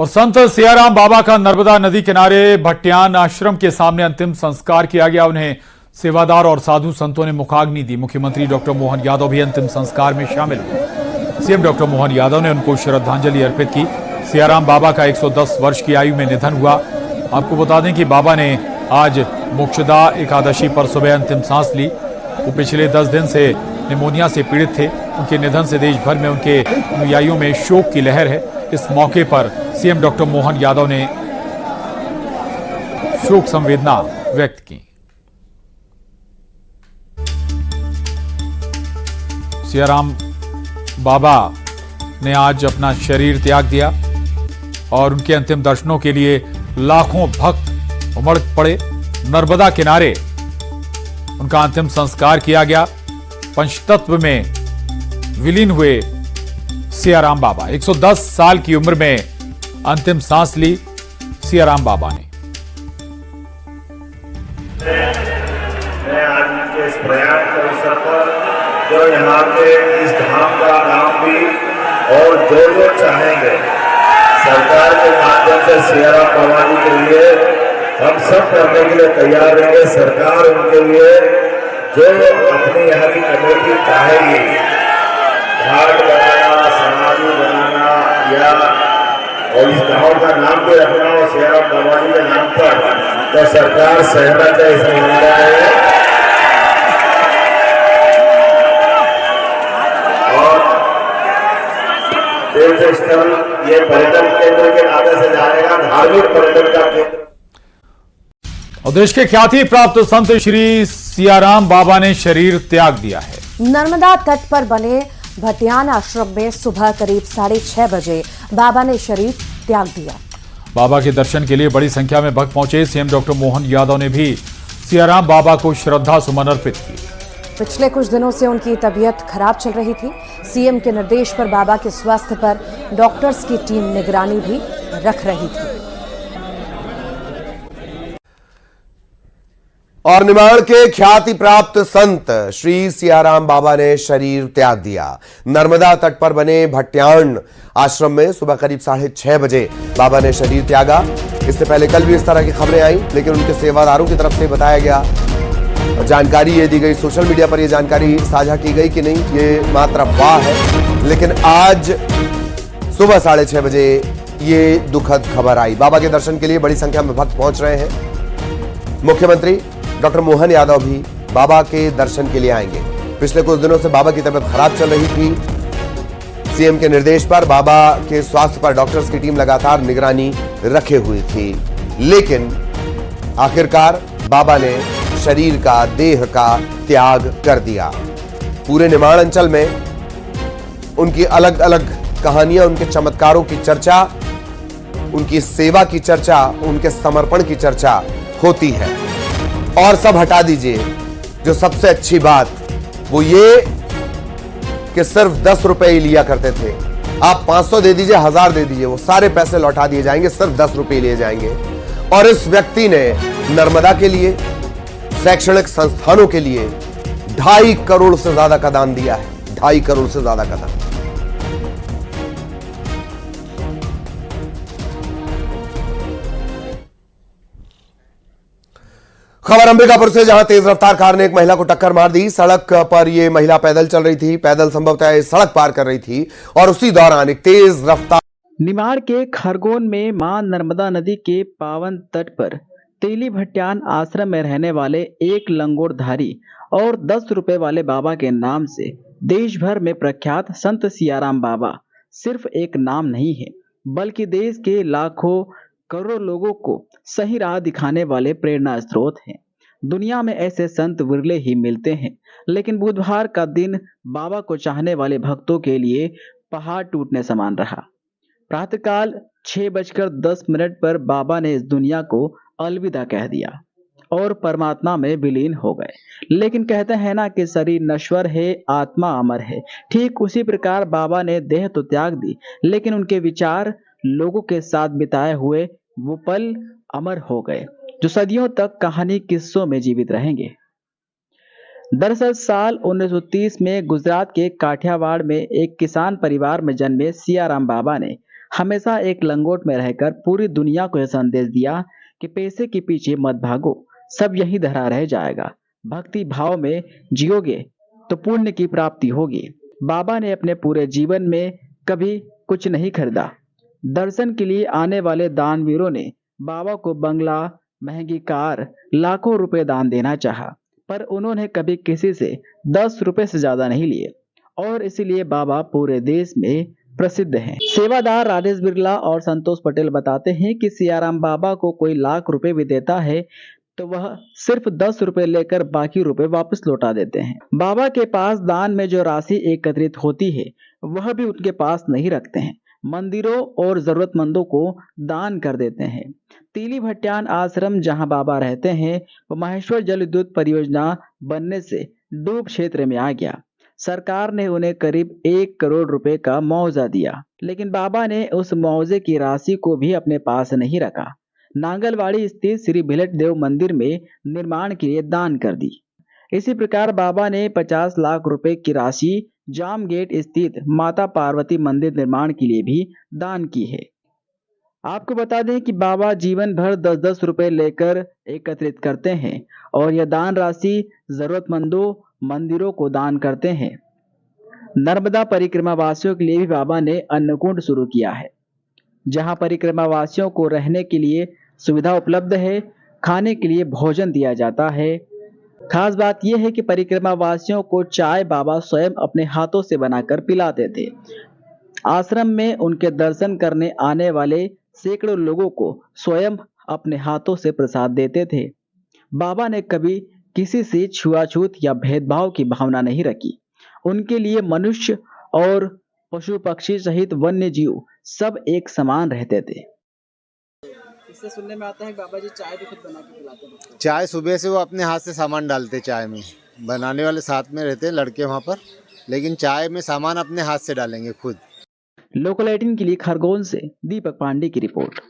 और संत सियाराम बाबा का नर्मदा नदी किनारे भट्टियान आश्रम के सामने अंतिम संस्कार किया गया। उन्हें सेवादार और साधु संतों ने मुखाग्नि दी। मुख्यमंत्री डॉक्टर मोहन यादव भी अंतिम संस्कार में शामिल हुए। सीएम डॉक्टर मोहन यादव ने उनको श्रद्धांजलि अर्पित की। सियाराम बाबा का 110 वर्ष की आयु में निधन हुआ। आपको बता दें कि बाबा ने आज मोक्षदा एकादशी पर सुबह अंतिम सांस ली। वो पिछले 10 दिन से निमोनिया से पीड़ित थे। उनके निधन से देश भर में उनके अनुयायियों में शोक की लहर है। इस मौके पर सीएम डॉक्टर मोहन यादव ने शोक संवेदना व्यक्त की। सियाराम बाबा ने आज अपना शरीर त्याग दिया और उनके अंतिम दर्शनों के लिए लाखों भक्त उमड़ पड़े। नर्मदा किनारे उनका अंतिम संस्कार किया गया। पंचतत्व में विलीन हुए सियाराम बाबा 110 साल की उम्र में अंतिम सांस ली सियाराम बाबा ने। मैं आज के इस प्रयास के अवसर पर जो यहाँ के इस धाम का नाम भी और जो चाहेंगे सरकार के माध्यम से सियाराम बाबा जी के लिए हम सब करने के लिए तैयार रहेंगे। सरकार उनके लिए जो अपनी यहाँ की कमेटी चाहेगी, घाट बनाना, समाधि बनाना या और इस गाँव का नाम भी रखना हो सियाराम बाबा जी के नाम पर, तो सरकार सहमत है इस मामले में। और तीर्थ स्थल ये पर्यटन केंद्र के नाते से जाएगा, धार्मिक पर्यटन का केंद्र। और देश के ख्याति प्राप्त संत श्री सियाराम बाबा ने शरीर त्याग दिया है। नर्मदा तट पर बने भट्टियान आश्रम में सुबह करीब 6:30 बजे बाबा ने शरीर त्याग दिया। बाबा के दर्शन के लिए बड़ी संख्या में भक्त पहुंचे। सीएम डॉक्टर मोहन यादव ने भी सियाराम बाबा को श्रद्धा सुमन अर्पित की। पिछले कुछ दिनों से उनकी तबीयत खराब चल रही थी। सीएम के निर्देश पर बाबा के स्वास्थ्य पर डॉक्टर्स की टीम निगरानी भी रख रही थी। और निमाड़ के ख्याति प्राप्त संत श्री सियाराम बाबा ने शरीर त्याग दिया। नर्मदा तट पर बने भट्टियान आश्रम में सुबह करीब 6:30 बजे बाबा ने शरीर त्यागा। इससे पहले कल भी इस तरह की खबरें आई, लेकिन उनके सेवादारों की तरफ से बताया गया, जानकारी ये दी गई, सोशल मीडिया पर ये जानकारी साझा की गई कि नहीं ये मात्र अफवाह है। लेकिन आज सुबह 6:30 बजे ये दुखद खबर आई। बाबा के दर्शन के लिए बड़ी संख्या में भक्त पहुंच रहे हैं। मुख्यमंत्री डॉक्टर मोहन यादव भी बाबा के दर्शन के लिए आएंगे। पिछले कुछ दिनों से बाबा की तबीयत खराब चल रही थी। सीएम के निर्देश पर बाबा के स्वास्थ्य पर डॉक्टर्स की टीम लगातार निगरानी रखे हुई थी, लेकिन आखिरकार बाबा ने शरीर का, देह का त्याग कर दिया। पूरे निमाड़ अंचल में उनकी अलग अलग कहानियां, उनके चमत्कारों की चर्चा, उनकी सेवा की चर्चा, उनके समर्पण की चर्चा होती है। और सब हटा दीजिए, जो सबसे अच्छी बात वो ये कि सिर्फ 10 रुपए ही लिया करते थे। आप 500 दे दीजिए, 1000 दे दीजिए, वो सारे पैसे लौटा दिए जाएंगे, सिर्फ 10 रुपए लिए जाएंगे। और इस व्यक्ति ने नर्मदा के लिए, शैक्षणिक संस्थानों के लिए 2.5 करोड़ से ज्यादा का दान दिया है। 2.5 करोड़ से ज्यादा का दान। खबर अंबिकापुर से, जहां तेज रफ्तार कार ने एक महिला को टक्कर मार दी। सड़क पर यह महिला पैदल चल रही थी, पैदल संभवतः सड़क पार कर रही थी और उसी दौरान एक तेज रफ्तार। निमाड़ के खरगोन में मां नर्मदा नदी के पावन तट पर तेली भट्टियान आश्रम में रहने वाले एक लंगोटधारी और 10 रुपए वाले बाबा के नाम से देश भर में प्रख्यात संत सियाराम बाबा सिर्फ एक नाम नहीं है, बल्कि देश के लाखों करोड़ों लोगों को सही राह दिखाने वाले प्रेरणा स्रोत हैं। दुनिया में ऐसे संत विरले ही मिलते हैं, लेकिन बुधवार का दिन बाबा को चाहने वाले भक्तों के लिए पहाड़ टूटने समान रहा। प्रातःकाल 6:10 पर बाबा ने इस दुनिया को अलविदा कह दिया और परमात्मा में विलीन हो गए। लेकिन कहते हैं ना कि शरीर नश्वर है, आत्मा अमर है। ठीक उसी प्रकार बाबा ने देह तो त्याग दी, लेकिन उनके विचार, लोगों के साथ बिताए हुए वो पल अमर हो गए, जो सदियों तक कहानी किस्सों में जीवित रहेंगे। दरअसल साल 1930 में गुजरात के काठियावाड़ में एक किसान परिवार में जन्मे सियाराम बाबा ने हमेशा एक लंगोट में रहकर पूरी दुनिया को यह संदेश दिया कि पैसे के पीछे मत भागो, सब यही धरा रह जाएगा। भक्ति भाव में जियोगे तो पुण्य की प्राप्ति होगी। बाबा ने अपने पूरे जीवन में कभी कुछ नहीं खरीदा। दर्शन के लिए आने वाले दानवीरों ने बाबा को बंगला, महंगी कार, लाखों रुपए दान देना चाहा, पर उन्होंने कभी किसी से 10 रुपए से ज्यादा नहीं लिए और इसीलिए बाबा पूरे देश में प्रसिद्ध हैं। सेवादार राजेश बिरला और संतोष पटेल बताते हैं कि सियाराम बाबा को कोई लाख रुपए भी देता है तो वह सिर्फ 10 रुपए लेकर बाकी रुपए वापस लौटा देते हैं। बाबा के पास दान में जो राशि एकत्रित होती है वह भी उनके पास नहीं रखते हैं, मंदिरों और जरूरतमंदों को दान कर देते हैं। तीली भट्यान आश्रम जहां बाबा रहते हैं वो महेश्वर जल विद्युत परियोजना बनने से डूब क्षेत्र में आ गया। सरकार ने उन्हें करीब 1 करोड़ रुपए का मुआवजा दिया, लेकिन बाबा ने उस मुआवजे की राशि को भी अपने पास नहीं रखा। नांगलवाड़ी स्थित श्री भिलट देव मंदिर में निर्माण के लिए दान कर दी। इसी प्रकार बाबा ने 50 लाख रुपए की राशि जाम गेट स्थित माता पार्वती मंदिर निर्माण के लिए भी दान की है। आपको बता दें कि बाबा जीवन भर 10-10 रुपए लेकर एकत्रित करते हैं और यह दान राशि जरूरतमंदों, मंदिरों को दान करते हैं। नर्मदा परिक्रमा वासियों के लिए भी बाबा ने अन्नकूट शुरू किया है, जहां परिक्रमा वासियों को रहने के लिए सुविधा उपलब्ध है, खाने के लिए भोजन दिया जाता है। खास बात यह है कि परिक्रमा वासियों को चाय बाबा स्वयं अपने हाथों से बनाकर पिलाते थे। आश्रम में उनके दर्शन करने आने वाले सैकड़ों लोगों को स्वयं अपने हाथों से प्रसाद देते थे। बाबा ने कभी किसी से छुआछूत या भेदभाव की भावना नहीं रखी। उनके लिए मनुष्य और पशु पक्षी सहित वन्य जीव सब एक समान रहते थे। इससे सुनने में आता है कि बाबा जी चाय भी खुद बना के पिलाते हैं। चाय सुबह से वो अपने हाथ से सामान डालते चाय में, बनाने वाले साथ में रहते हैं लड़के वहाँ पर, लेकिन चाय में सामान अपने हाथ से डालेंगे खुद। लोकल 18 के लिए खरगोन से दीपक पांडे की रिपोर्ट।